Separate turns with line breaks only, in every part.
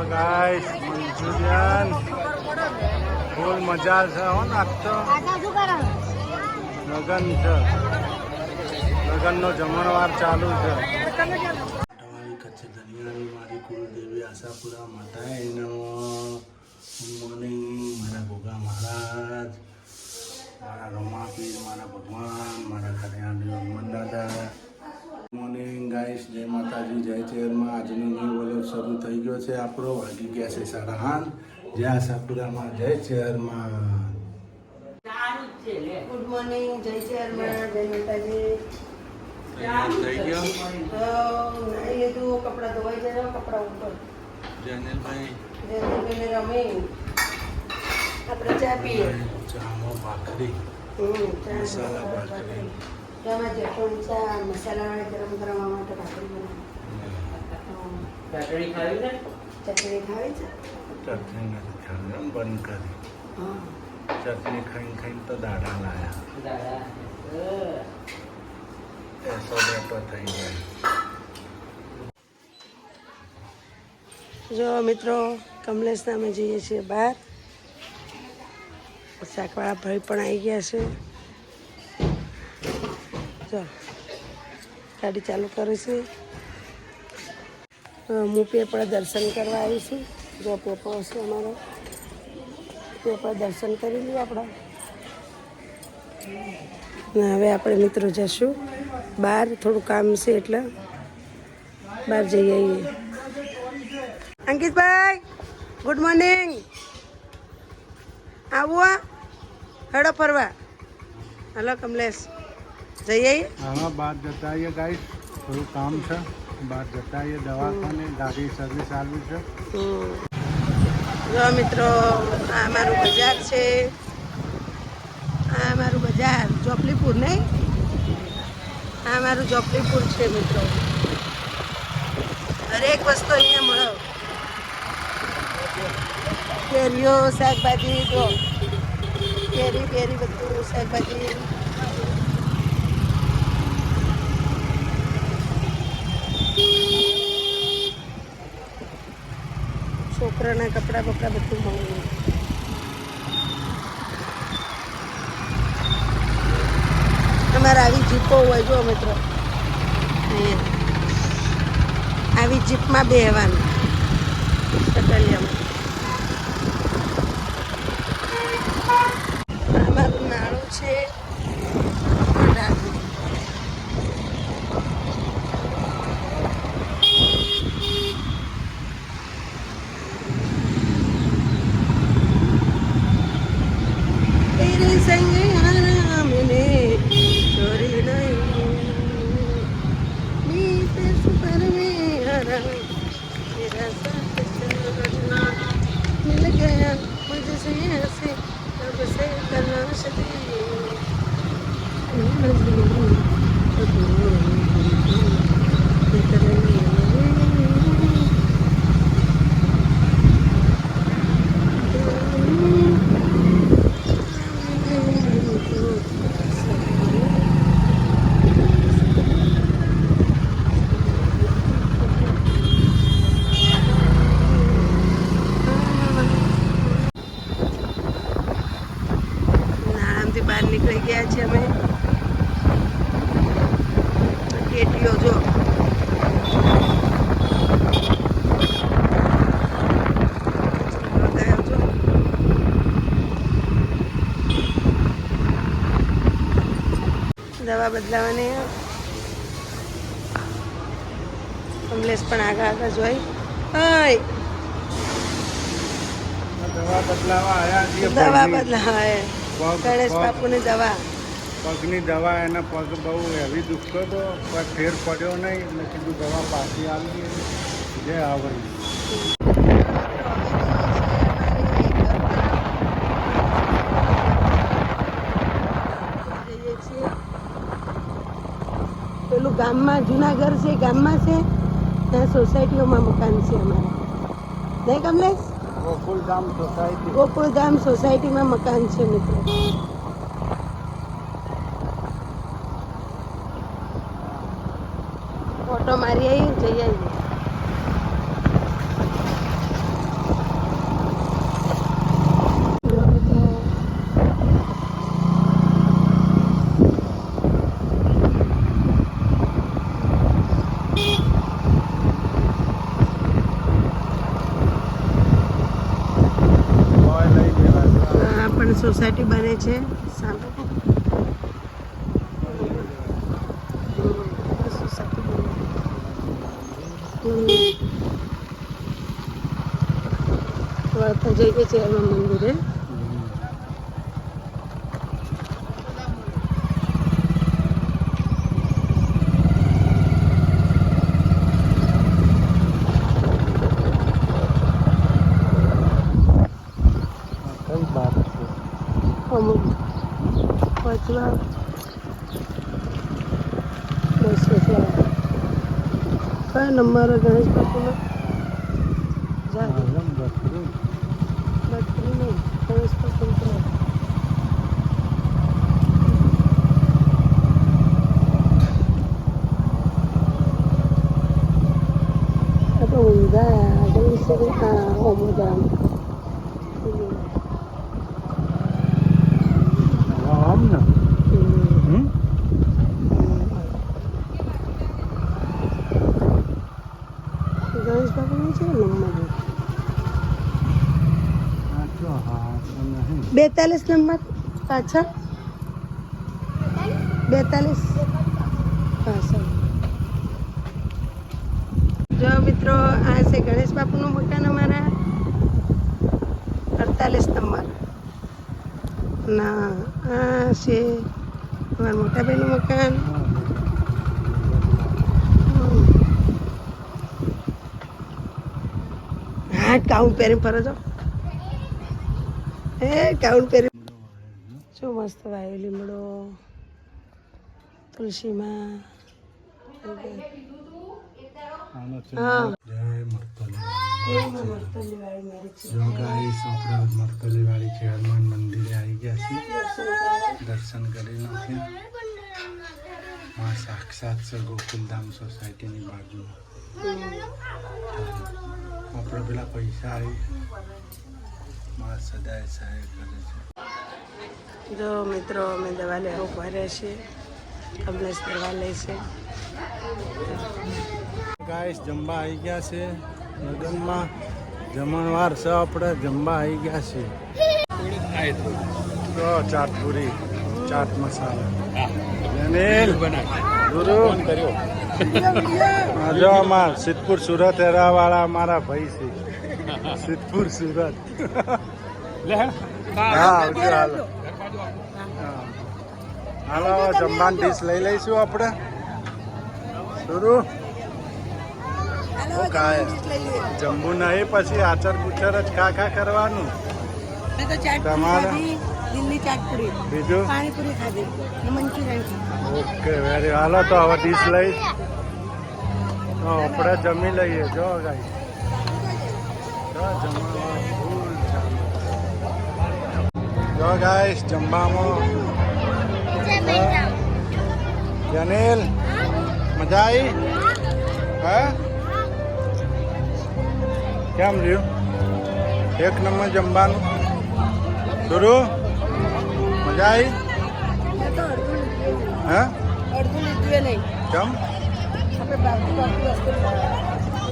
Guys Manchurian ફૂલ મજા છે હો નાખતો લગન છે લગનનો જમણવાર ચાલુ છે કચ્છ દરિયાની મારી કુલદેવી આશાપુરા માતાનો મોર્નિંગ મારા ગોગા મહારાજ મારા રમાપીર મારા ભગવાન મારા કલ્યાણ હનુમાન દાદા મોર્નિંગ ગાઈસ જય માતાજી જય ચેરમાં આજનો ન્યૂ વ્લોગ શરૂ થઈ ગયો છે આપણો વાગી ગયા છે 8:30 જય આશાપુરામાં જય ચેરમાં
ગુડ મોર્નિંગ જય ચેરમાં જય માતાજી
થઈ ગયો
નાઈ લીધું કપડાં ધોવાઈ જાય કપડાં ઉપર જયનેલભાઈને રમે આપણે ચા પીએ
ચાનો ભાખરી મસાલા ભાખરી
તેમાં જેટલું ચા મસાલાવાળી ગરમ કરવા માટે ભાખરી બનાવી ચટણી ખાવી છે
ચટણી નથી ખાવી એમ બંધ કરી ચટણી ખાઈને તો દાડા લાયા એસો બેટો થઈ જાય
જો મિત્રો કમલેશના અમે જઈએ છીએ બહાર શાકવાળા ભાઈ પણ આવી ગયા છે જો ગાડી ચાલુ કરીશું હું પેપર દર્શન કરવા આવીશું જો પેપર છે અમારો પેપર દર્શન કરી લઈએ આપણે હવે આપણે મિત્રો જશું બહાર થોડું કામ છે એટલે બહાર જઈ આવીએ અંકિતભાઈ ગુડ મોર્નિંગ આવો હેડો ફરવા હલો કમલેશ જઈએ
હા બહાર જતા આવીએ ગાઈસ થોડું કામ છે બહાર જતા આવીએ દવાખાને ગાડી સર્વિસ આવી છે
જો મિત્રો આ અમારું બજાર છે આ અમારું બજાર ચોપલીપુર નહીં આ અમારું ચોપલીપુર છે મિત્રો દરેક વસ્તુ અહીંયા મળે કેરીઓ શાકભાજી જો કેરી બધું શાકભાજી છોકરાના કપડાં બપડા બધું મળ્યું તમારે આવી જીપો હોય જો મિત્રો અહીંયા આવી જીપમાં બેહવાનું સટલિયામાં અમારું નાળું છે मिल गया मुझसे ऐसे अब से तलाश બહાર નીકળી ગયા છે અમે કેટીઓ જો દવા બદલાવાની કમલેશ પણ આગળ જોઈ
દવા બદલાવા આવ્યા છીએ
દવા બદલાવા ગણેશ બાપુની દવા
પગની દવા એના પગ બહુ હેવી દુખતો હતો પણ ફેર પડ્યો નહીં એટલે કીધું દવા પાછી આવી જે આવે
જઈએ છીએ પેલું ગામમાં જૂના ઘર છે ગામમાં છે ત્યાં સોસાયટીઓમાં મકાન છે અમારા નહીં કમલેશ ગોકુલધામ સોસાયટીમાં મકાન છે મિત્રો ફોટો મારી આવી જઈ આવીએ સોસાયટી બને છે સામે સોસાયટી બને જઈએ છીએ એમાં મંદિરે અમુક પચવા બસ કયો નંબર ગણેશ બાપુનો બત્રી નહીં ગણેશ બાપુ ઊંધા આગળ ઓમોદા ગણેશ બાપુનું છે નંબર 42 નંબર પાછળ 42 પાછળ જો મિત્રો આ છે ગણેશ બાપુનું મકાન અમારા 48 નંબર ના આ છે અમારા મોટા ભાઈનું મકાન હા ગાઉન પહેરીને ફરો છો ગાઉન પહેરી શું મસ્ત વાયો લીમડો તુલસીમાં હા
જો ગાઈસ આપણે મરતલી વાળી છે હનુમાન મંદિરે આવી ગયા છીએ દર્શન કરી નાખ્યા આ સાક્ષાત છે ગોકુલધામ સોસાયટીની બાજુમાં આપણે પેલા પૈસા આવી માં સદાય સહાય કરે છે
જો મિત્રો અમે દવા લેવા ઉભા રહ્યા છીએ કમલેશ દવા લે છે
ગાઈસ જમવા આવી ગયા છે લગ્નમાં જમણવાર છે આપણે જમવા આવી ગયા છે તો ચાટ પૂરી ચાટ મસાલા અનિલ ગુરુ જો અમાર સિદ્ધપુર સુરત એરાવાળા અમારા ભાઈ છે સિદ્ધપુર સુરત હા હાલો હાલો જમવાની ડીશ લઈ લઈશું આપણે શરૂ જમવું નહીં પછી આચર ગુચર જ ખા કરવાનું તમારે
દિલ્હી ચાટપુરી
બીજું
પાણીપુરી ખાધી મંચુરિયન
ઓકે વેરી હાલો તો હવે ડીશ લઈ તો આપણે જમી લઈએ જો ગાઈ જો ગાઈસ જમવામાં જનેલ મજા આવી હા કેમ રહ્યું એક નંબર જમવાનું શરૂ મજા આવી હા
અડધું લીધું નહીં
કેમ
આપણે બાકી વસ્તુ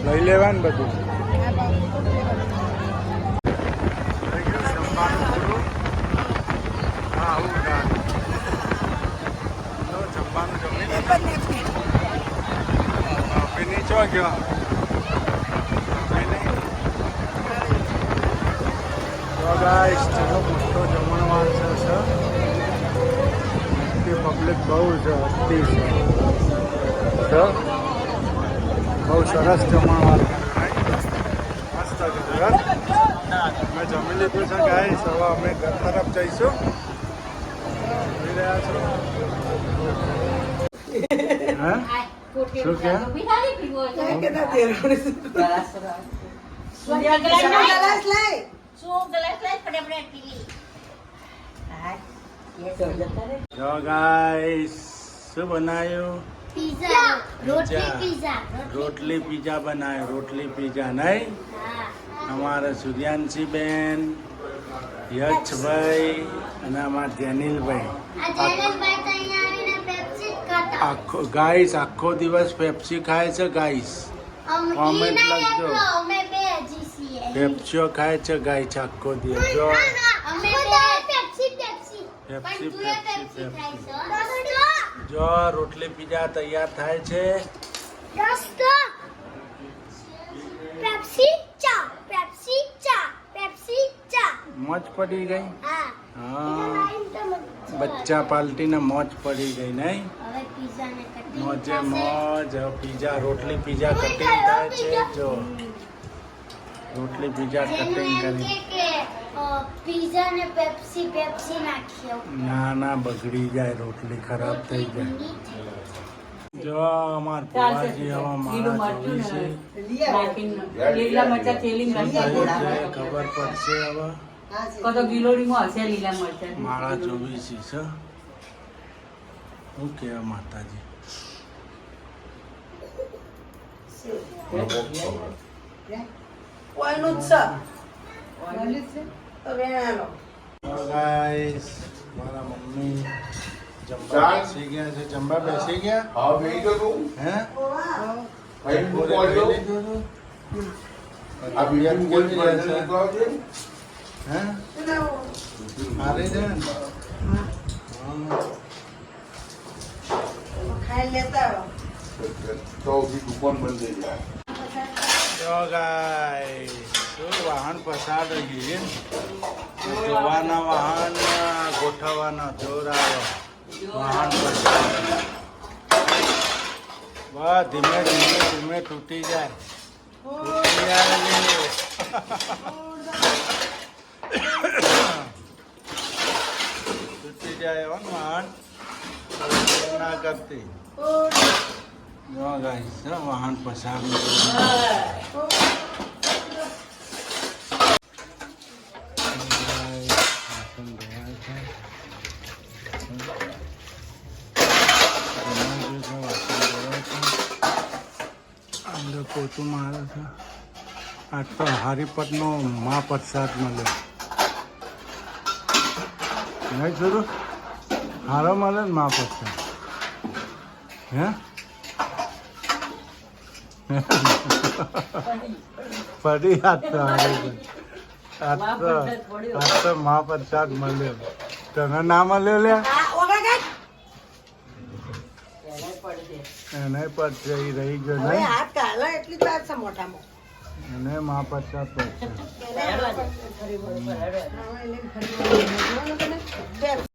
લઈ લેવાનું બધું જમવાનું જમી નીચો ગયો ગાઈસ ચલો મોટો જમણવાર છે પબ્લિક બહુ છે અતિ છે બહુ સરસ જમણવાર મસ્ત કર્યું મેં જમી લીધું છે ગાઈસ હવે અમે ઘર તરફ જઈશું જોઈ રહ્યા છો હા શું કે જો ગાઈસ શું બનાવ્યું રોટલી પીઝા બનાવ્યો રોટલી પીઝા નહીં અમારા સૂર્યાંશી બેન યશભાઈ અને અમારા ધ્યાનિલભાઈ આખો ગાઈસ આખો દિવસ પેપ્સી ખાય છે ગાઈસ કોમેન્ટ લખજો પેપ્સીઓ ખાય છે ગાઈસ આખો દિવસ જો પેપ્સી પેપ્સી પેપ્સી જો રોટલી પીઝા તૈયાર થાય છે. મોજ પડી ગઈ. હા બચ્ચા પાલટીને મોજ પડી ગઈ નહીં. મોજે મોજ. પીઝા રોટલી પીઝા કટિંગ થાય છે. જો રોટલી પીઝા કટિંગ કરી.
પીઝા ને પેપ્સી પેપ્સી નાખ્યો.
ના ના બગડી જાય, રોટલી ખરાબ થઈ જાય. જો અમાર ફુવાજી હવે મારા જોવી છે.
લીલા મરચા થેલી
ખબર પડશે હવે.
કતો ગિલોડીમાં હશે લીલા મરચા.
મારા જોવી છે. શું કહેવા માતાજી. ગાઈસ મારા મમ્મી જમવા બેસી ગયા છે. જમવા બેસી ગયા.
હા ભાઈ તો તું
હે
ભાઈ હું
બપોરે
બોલજો
ખાઈ લીધું હતું?
આ
તબિયત
બીજું કોઈ
કેવી
બર્થડે
રહેશે?
નીકળાવજો.
હે સારી છે ને?
તો બી દુકાન બંધ થઈ જાય.
જો ગાઈસ શું વાહન પસાર થઈ ગઈ છે. જોવાના વાહન ગોઠવવાના જોર આવે. વાહન પસાર બસ ધીમે ધીમે ધીમે તૂટી જાય. તૂટી જાય લે. તૂટી જાય હો ને વાહન. ના કરતી. જો ગાઈસ વાહન પસાર અંદર પોતું મારે છે. આજ તો હરિપટનો મહાપ્રસાદ મળ્યો નહીં જરૂર હારો મળે ને મહાપ્રસાદ. હે પડી આજ તો આજ તો મહાપ્રસાદ મળ્યો. તને ના મળ્યો લે. એને પડશે એ રહી ગયો ને. એને મહાપ્રસાદ પડશે.